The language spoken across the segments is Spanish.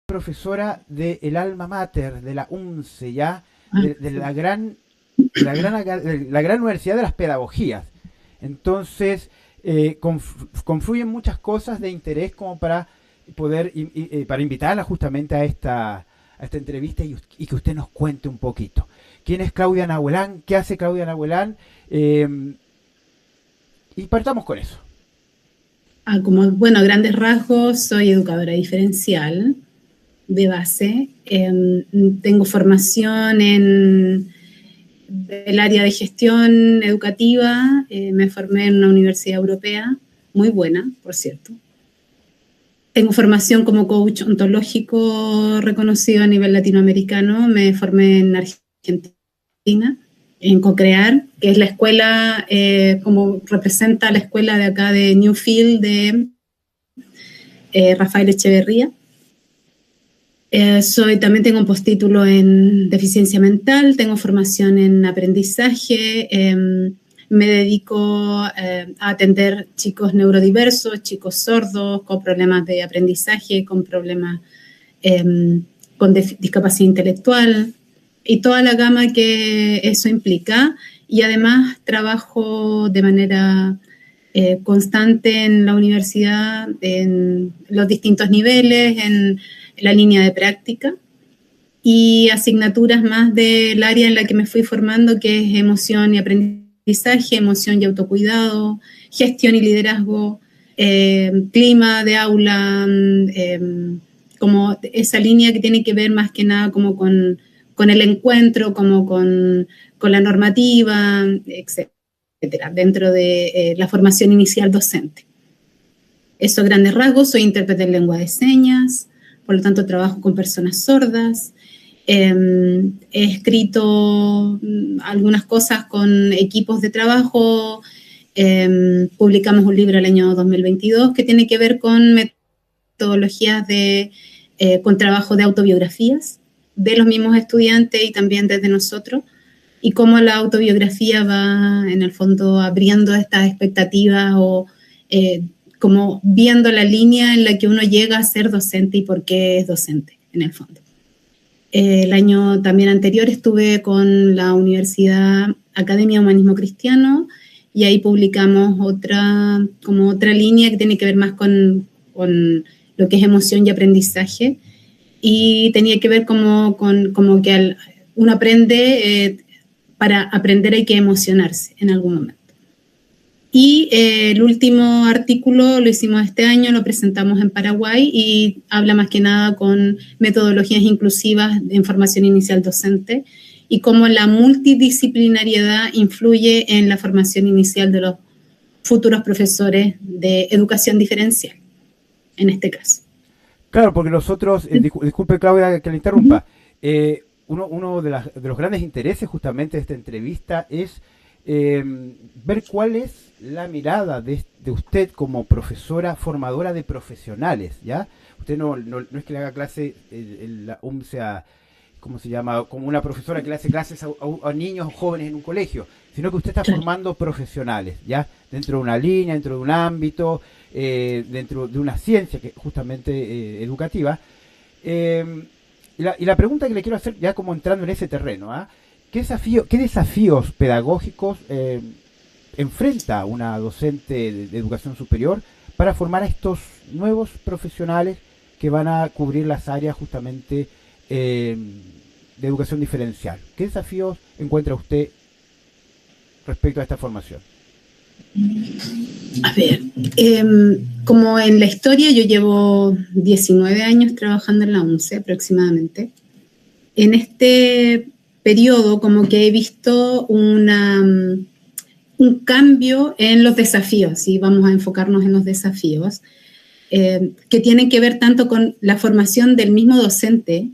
Profesora del alma mater, de la UNCE, ya, Ah, de la gran universidad de las pedagogías. Entonces, confluyen muchas cosas de interés como para poder, para invitarla justamente a esta entrevista y que usted nos cuente un poquito. ¿Quién es Claudia Nahuelán? ¿Qué hace Claudia Nahuelán? Y partamos con eso. como, bueno, a grandes rasgos, soy educadora diferencial de base. Tengo formación en el área de gestión educativa. Me formé en una universidad europea, muy buena, por cierto. Tengo formación como coach ontológico reconocido a nivel latinoamericano. Me formé en Argentina, en CoCrear, que es la escuela, como representa la escuela de acá de Newfield de Rafael Echeverría. También tengo un postítulo en deficiencia mental, tengo formación en aprendizaje, me dedico a atender chicos neurodiversos, chicos sordos, con problemas de aprendizaje, con problemas con discapacidad intelectual y toda la gama que eso implica. Y además trabajo de manera constante en la universidad, en los distintos niveles, en la línea de práctica y asignaturas más del área en la que me fui formando, que es emoción y aprendizaje, emoción y autocuidado, gestión y liderazgo, clima de aula, como esa línea que tiene que ver más que nada como con el encuentro, como con la normativa, etcétera, dentro de la formación inicial docente. Eso a grandes rasgos, soy intérprete en lengua de señas, por lo tanto trabajo con personas sordas. He escrito algunas cosas con equipos de trabajo. Publicamos un libro el año 2022 que tiene que ver con metodologías con trabajo de autobiografías de los mismos estudiantes y también desde nosotros, y cómo la autobiografía va en el fondo abriendo estas expectativas o como viendo la línea en la que uno llega a ser docente y por qué es docente, en el fondo. El año también anterior estuve con la Universidad Academia de Humanismo Cristiano y ahí publicamos como otra línea que tiene que ver más con lo que es emoción y aprendizaje, y tenía que ver como que uno aprende, para aprender hay que emocionarse en algún momento. Y el último artículo lo hicimos este año, lo presentamos en Paraguay y habla más que nada con metodologías inclusivas en formación inicial docente y cómo la multidisciplinariedad influye en la formación inicial de los futuros profesores de educación diferencial, en este caso. Claro, porque nosotros, disculpe Claudia que le interrumpa, uno de los grandes intereses justamente de esta entrevista es ver cuál es la mirada de usted como profesora formadora de profesionales, ¿ya? Usted no es que le haga clase en la UMSA, ¿cómo se llama? Como una profesora que le hace clases a niños jóvenes en un colegio, sino que usted está Claro. formando profesionales, ¿ya? Dentro de una línea, dentro de un ámbito, dentro de una ciencia que justamente educativa. Y la pregunta que le quiero hacer, ya como entrando en ese terreno, ¿ah? ¿Qué desafíos pedagógicos enfrenta una docente de educación superior para formar a estos nuevos profesionales que van a cubrir las áreas justamente de educación diferencial? ¿Qué desafíos encuentra usted respecto a esta formación? A ver, como en la historia, yo llevo 19 años trabajando en la UNCE aproximadamente. En este periodo como que he visto un un cambio en los desafíos, y vamos a enfocarnos en los desafíos, que tienen que ver tanto con la formación del mismo docente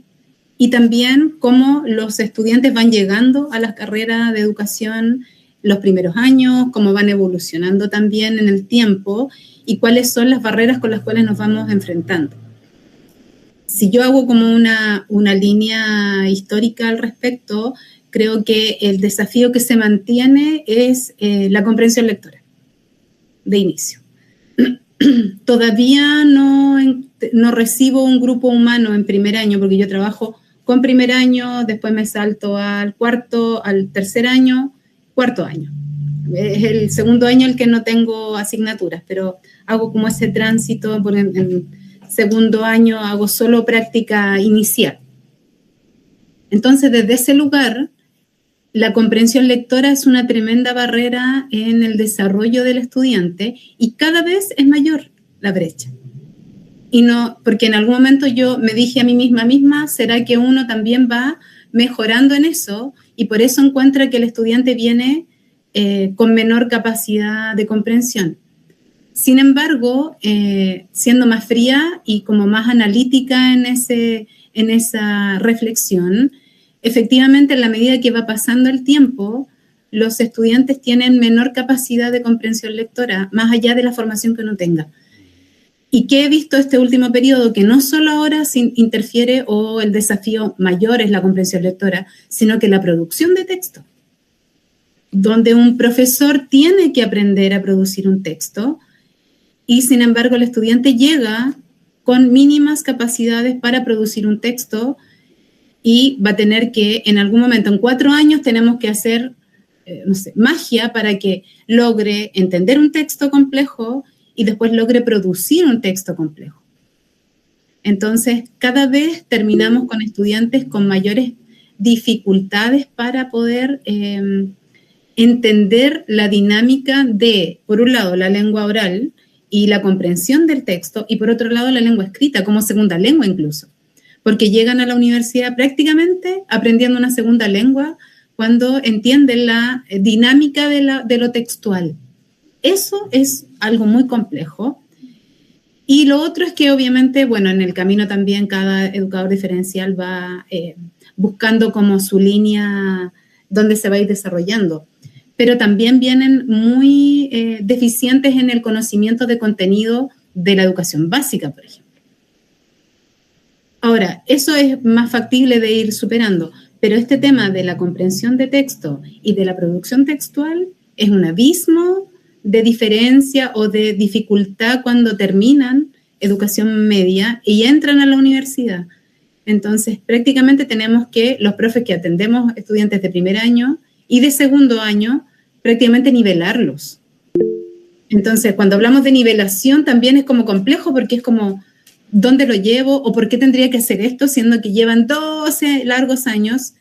y también cómo los estudiantes van llegando a las carreras de educación los primeros años, cómo van evolucionando también en el tiempo y cuáles son las barreras con las cuales nos vamos enfrentando. Si yo hago como una línea histórica al respecto, creo que el desafío que se mantiene es la comprensión lectora de inicio. Todavía no recibo un grupo humano en primer año, porque yo trabajo con primer año, después me salto al cuarto, al tercer año, cuarto año. Es el segundo año el que no tengo asignaturas, pero hago como ese tránsito, porque en segundo año hago solo práctica inicial. Entonces, desde ese lugar, la comprensión lectora es una tremenda barrera en el desarrollo del estudiante y cada vez es mayor la brecha. Y no, porque en algún momento yo me dije a mí misma, ¿será que uno también va mejorando en eso? Y por eso encuentra que el estudiante viene con menor capacidad de comprensión. Sin embargo, siendo más fría y como más analítica en esa reflexión, efectivamente, en la medida que va pasando el tiempo, los estudiantes tienen menor capacidad de comprensión lectora, más allá de la formación que uno tenga. Y que he visto este último periodo, que no solo ahora interfiere o el desafío mayor es la comprensión lectora, sino que la producción de texto, donde un profesor tiene que aprender a producir un texto y, sin embargo, el estudiante llega con mínimas capacidades para producir un texto y va a tener que, en algún momento, en 4 años, tenemos que hacer, magia para que logre entender un texto complejo y después logre producir un texto complejo. Entonces, cada vez terminamos con estudiantes con mayores dificultades para poder entender la dinámica de, por un lado, la lengua oral y la comprensión del texto, y por otro lado, la lengua escrita, como segunda lengua incluso. Porque llegan a la universidad prácticamente aprendiendo una segunda lengua cuando entienden la dinámica de lo textual. Eso es algo muy complejo. Y lo otro es que obviamente, bueno, en el camino también cada educador diferencial va buscando como su línea donde se va a ir desarrollando. Pero también vienen muy deficientes en el conocimiento de contenido de la educación básica, por ejemplo. Ahora, eso es más factible de ir superando, pero este tema de la comprensión de texto y de la producción textual es un abismo de diferencia o de dificultad cuando terminan educación media y entran a la universidad. Entonces, prácticamente tenemos que, los profes que atendemos estudiantes de primer año y de segundo año, prácticamente nivelarlos. Entonces, cuando hablamos de nivelación también es como complejo porque es como, ¿dónde lo llevo? ¿O por qué tendría que hacer esto? Siendo que llevan 12 largos años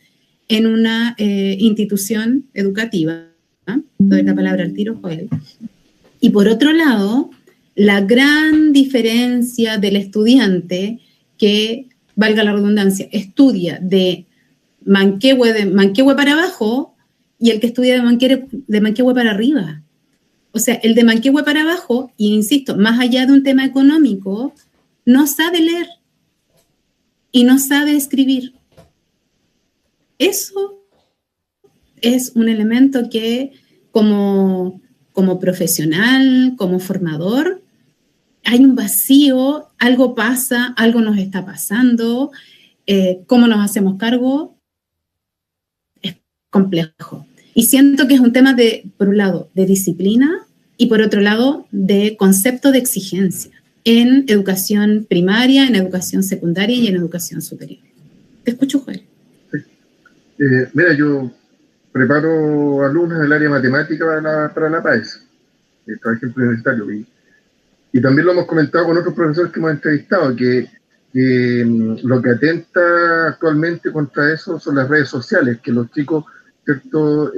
en una institución educativa. ¿Ah? Doy la palabra al tiro, Joel. Y por otro lado, la gran diferencia del estudiante que, valga la redundancia, estudia de Manquehue para abajo y el que estudia de Manquehue para arriba. O sea, el de Manquehue para abajo, y insisto, más allá de un tema económico, no sabe leer y no sabe escribir. Eso es un elemento que como profesional, como formador, hay un vacío, algo pasa, algo nos está pasando, ¿cómo nos hacemos cargo? Es complejo. Y siento que es un tema de, por un lado, de disciplina y por otro lado, de concepto de exigencia en educación primaria, en educación secundaria y en educación superior. Te escucho, Joel. Sí. Mira, yo preparo alumnos del área matemática para la PAES, trabajé en universitario, y también lo hemos comentado con otros profesores que hemos entrevistado, que lo que atenta actualmente contra eso son las redes sociales, que los chicos, ¿cierto?,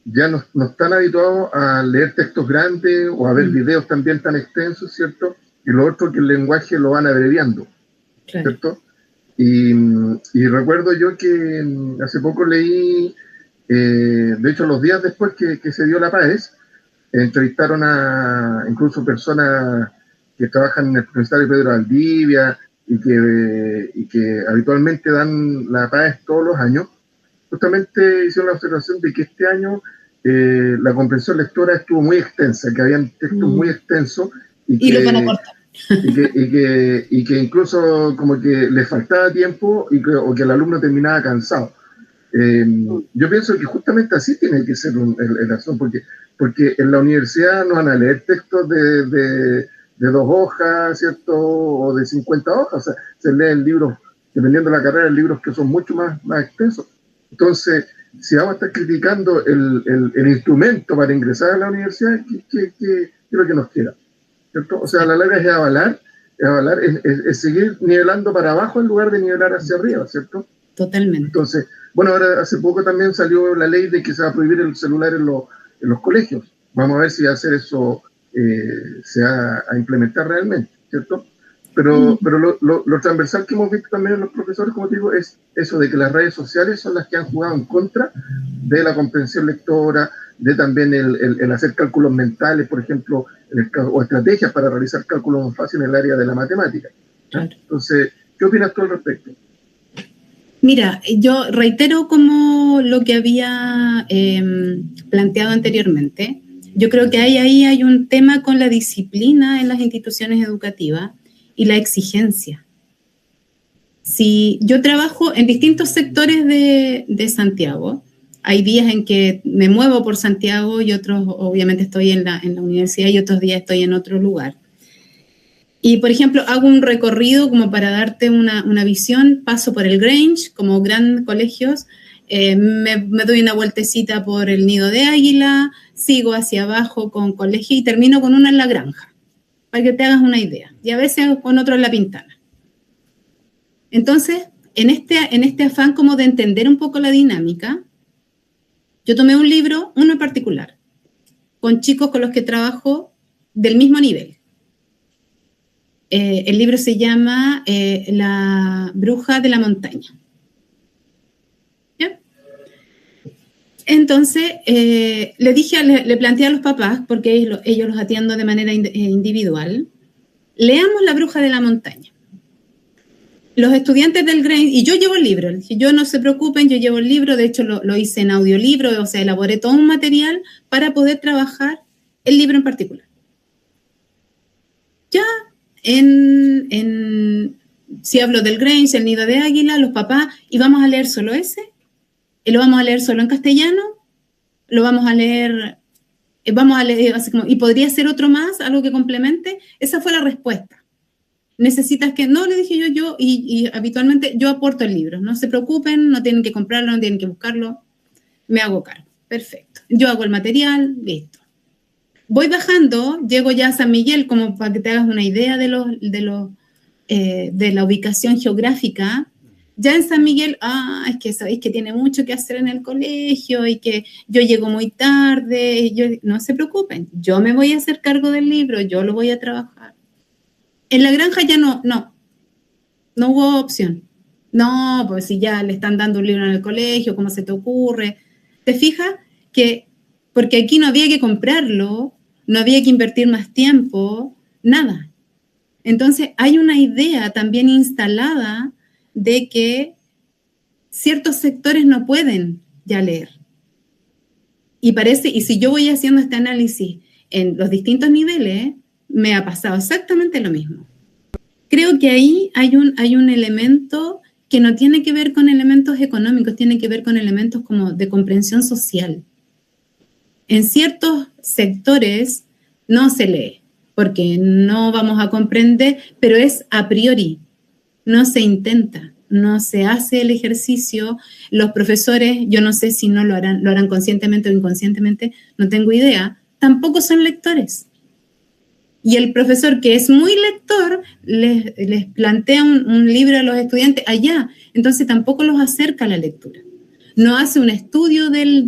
ya no están habituados a leer textos grandes o a ver videos también tan extensos, ¿cierto? Y lo otro, que el lenguaje lo van abreviando, ¿cierto? Y recuerdo yo que hace poco leí De hecho, los días después que se dio la PAES, entrevistaron a incluso personas que trabajan en el Universitario Pedro Valdivia y que habitualmente dan la PAES todos los años. Justamente hicieron la observación de que este año la comprensión lectora estuvo muy extensa, que habían textos muy extensos y los van a cortar. y que incluso como que les faltaba tiempo o que el alumno terminaba cansado. Yo pienso que justamente así tiene que ser el asunto, porque en la universidad no van a leer textos de 2 hojas, ¿cierto? O de 50 hojas, o sea, se leen libros, dependiendo de la carrera, libros que son mucho más extensos. Entonces, si vamos a estar criticando el instrumento para ingresar a la universidad, ¿qué es lo que nos queda? ¿Cierto? O sea, a la larga es avalar, es seguir nivelando para abajo en lugar de nivelar hacia arriba, ¿cierto? Totalmente. Entonces, bueno, ahora hace poco también salió la ley de que se va a prohibir el celular en los colegios. Vamos a ver si hacer eso se va a implementar realmente, ¿cierto? Pero lo transversal que hemos visto también en los profesores, como te digo, es eso de que las redes sociales son las que han jugado en contra de la comprensión lectora, de también el hacer cálculos mentales, por ejemplo, o estrategias para realizar cálculos más fáciles en el área de la matemática. Claro. Entonces, ¿qué opinas tú al respecto? Mira, yo reitero como lo que había planteado anteriormente. Yo creo que ahí hay un tema con la disciplina en las instituciones educativas y la exigencia. Si yo trabajo en distintos sectores de Santiago, hay días en que me muevo por Santiago y otros, obviamente, estoy en la universidad y otros días estoy en otro lugar. Y, por ejemplo, hago un recorrido como para darte una visión, paso por el Grange, como grandes colegios, me doy una vueltecita por el Nido de Águila, sigo hacia abajo con colegio y termino con uno en La Granja, para que te hagas una idea, y a veces con otro en La Pintana. Entonces, en este afán como de entender un poco la dinámica, yo tomé un libro, uno en particular, con chicos con los que trabajo del mismo nivel. El libro se llama La bruja de la montaña. ¿Ya? Entonces, le planteé a los papás, porque ellos los atiendo de manera individual, leamos La bruja de la montaña. Los estudiantes del Grange, y yo llevo el libro, yo no se preocupen, yo llevo el libro, de hecho lo hice en audiolibro, o sea, elaboré todo un material para poder trabajar el libro en particular. Ya si hablo del Grange, el Nido de Águila, los papás, y vamos a leer solo ese, y lo vamos a leer solo en castellano, lo vamos a leer así como, y podría ser otro más, algo que complemente. Esa fue la respuesta. Necesitas que, no, le dije yo, y habitualmente yo aporto el libro, no se preocupen, no tienen que comprarlo, no tienen que buscarlo, me hago cargo, perfecto. Yo hago el material, listo. Voy bajando, llego ya a San Miguel, como para que te hagas una idea de la ubicación geográfica. Ya en San Miguel, es que sabéis que tiene mucho que hacer en el colegio y que yo llego muy tarde. No se preocupen, yo me voy a hacer cargo del libro, yo lo voy a trabajar. En La Granja ya no hubo opción. No, pues si ya le están dando un libro en el colegio, ¿cómo se te ocurre? ¿Te fijas? Porque aquí no había que comprarlo, no había que invertir más tiempo, nada. Entonces hay una idea también instalada de que ciertos sectores no pueden ya leer. Y si yo voy haciendo este análisis en los distintos niveles, me ha pasado exactamente lo mismo. Creo que ahí hay un elemento que no tiene que ver con elementos económicos, tiene que ver con elementos como de comprensión social. En ciertos sectores no se lee, porque no vamos a comprender, pero es a priori, no se intenta, no se hace el ejercicio. Los profesores, yo no sé si no lo harán conscientemente o inconscientemente, no tengo idea, tampoco son lectores. Y el profesor que es muy lector les plantea un libro a los estudiantes allá, entonces tampoco los acerca a la lectura. No hace un estudio del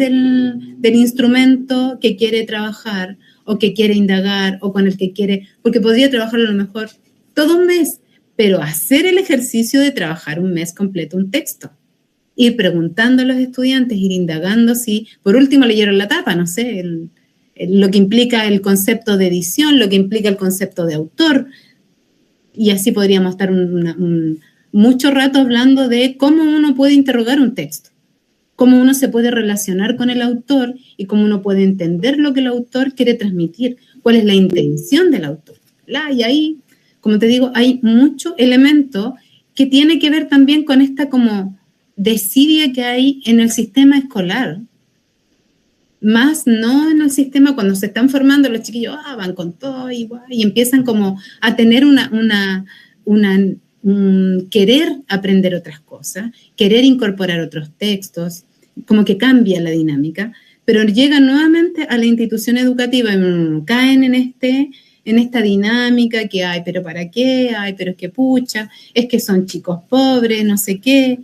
instrumento que quiere trabajar o que quiere indagar o con el que quiere, porque podría trabajar a lo mejor todo un mes, pero hacer el ejercicio de trabajar un mes completo un texto. ir preguntando a los estudiantes, ir indagando si, por último, leyeron la tapa, no sé, lo que implica el concepto de edición, lo que implica el concepto de autor, y así podríamos estar mucho rato hablando de cómo uno puede interrogar un texto, cómo uno se puede relacionar con el autor y cómo uno puede entender lo que el autor quiere transmitir, cuál es la intención del autor. Y ahí, como te digo, hay mucho elemento que tiene que ver también con esta como desidia que hay en el sistema escolar, más no en el sistema cuando se están formando los chiquillos, van con todo igual, y empiezan como a tener querer aprender otras cosas, querer incorporar otros textos, como que cambia la dinámica, pero llegan nuevamente a la institución educativa y caen en esta dinámica que hay, pero ¿para qué? Ay, pero es que pucha, es que son chicos pobres, no sé qué.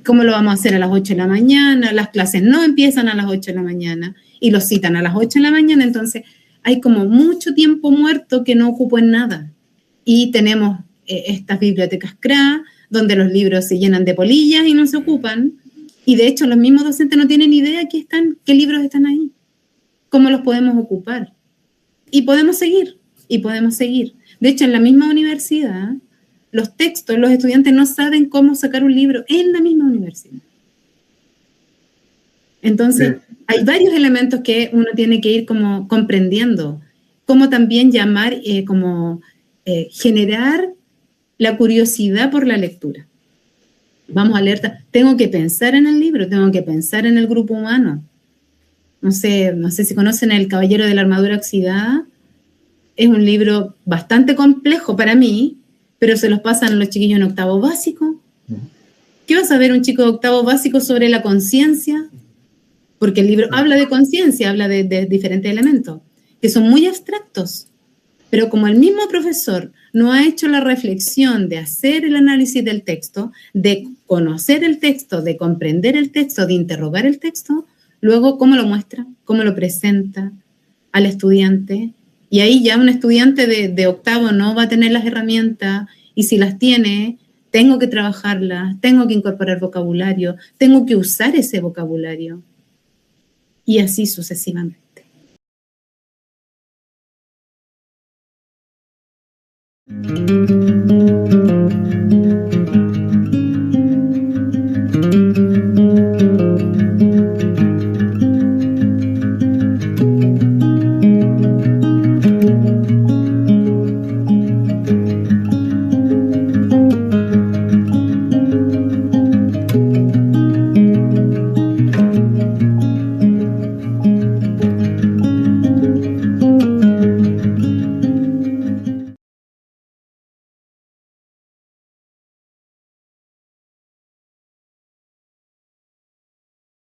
¿Cómo lo vamos a hacer a las 8 de la mañana? Las clases no empiezan a las 8 de la mañana y los citan a las 8 de la mañana, entonces hay como mucho tiempo muerto que no ocupo en nada. Y tenemos estas bibliotecas CRA, donde los libros se llenan de polillas y no se ocupan, y de hecho los mismos docentes no tienen idea qué libros están ahí, cómo los podemos ocupar. Y podemos seguir. De hecho, en la misma universidad, los textos, los estudiantes no saben cómo sacar un libro en la misma universidad. Entonces, hay varios elementos que uno tiene que ir como comprendiendo, cómo también llamar, generar la curiosidad por la lectura. Vamos a leer, tengo que pensar en el libro, tengo que pensar en el grupo humano. No sé si conocen El Caballero de la Armadura Oxidada. Es un libro bastante complejo para mí, pero se los pasan a los chiquillos en octavo básico. ¿Qué va a saber un chico de octavo básico sobre la conciencia? Porque el libro habla de conciencia, habla de diferentes elementos, que son muy abstractos. Pero como el mismo profesor no ha hecho la reflexión de hacer el análisis del texto, de conocer el texto, de comprender el texto, de interrogar el texto, luego, ¿cómo lo muestra? ¿Cómo lo presenta al estudiante? Y ahí ya un estudiante de octavo no va a tener las herramientas, y si las tiene, tengo que trabajarlas, tengo que incorporar vocabulario, tengo que usar ese vocabulario. Y así sucesivamente.